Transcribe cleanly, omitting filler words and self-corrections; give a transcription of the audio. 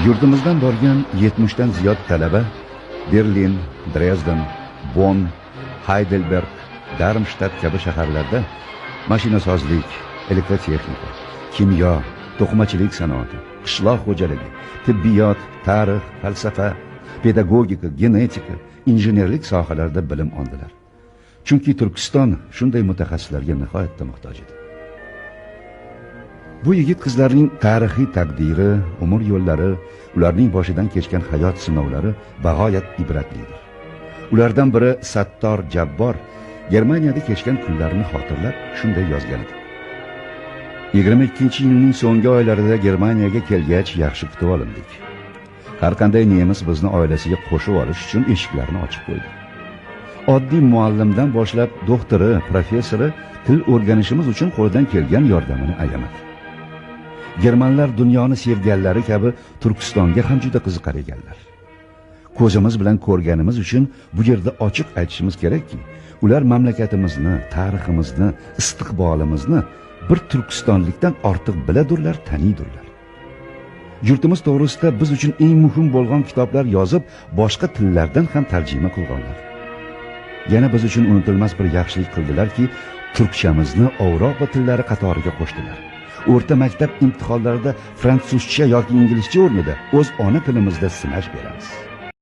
Yurtimizdan borgan 70 dan ziyod talaba Berlin, Dresden, Bonn, Heidelberg, Darmstadt kabi shaharlarda mashinasozlik, elektrotexnika, kimyo, to'qimachilik sanoati, qishloq xo'jaligi, tibbiyot, tarix, falsafa, pedagogika, genetika, injenerlik sohalarida bilim oldilar. Chunki Turkiston shunday mutaxassislarga nihoyatda muhtoj edi. Bu yigit qizlarning tarixiy taqdiri, umr yo'llari, ularning boshidan kechgan hayot sinovlari bag'oyat ibratlidir. Ulardan biri Sattor Jabbor Germaniyada kechgan kunlarini xotirlab shunday yozgan edi. 22-yilning so'nggi oylarida Germaniyaga kelgach yaxshi kutib olindik. Har qanday nemis bizni oilasiga qo'shib olish uchun eshiklarini ochib qo'ydi. Oddiy muallimdan boshlab doktori, professori til o'rganishimiz uchun qo'ldan kelgan yordamini ayamadi. Germanlar dunyoni sevganlari kabi Turkistonga ham juda qiziqar ekanlar. Ko'zimiz bilan ko'rganimiz uchun bu yerda ochiq aytishimiz kerakki, ular mamlakatimizni, tariximizni, istiqbolimizni bir turkistonlikdan ortiq biladurlar, taniydirlar. Yurtimiz to'g'risida biz uchun eng muhim bo'lgan kitoblar yozib, boshqa tillardan ham tarjima qilganlar. Yana biz uchun unutilmas bir yaxshilik qildilarki, turkchamizni Yevropa tillari qatoriga qo'shdilar. O'rta maktab imtihonlarida fransuzcha yoki inglizcha o'rnida o'z ona tilimizda sinash beramiz.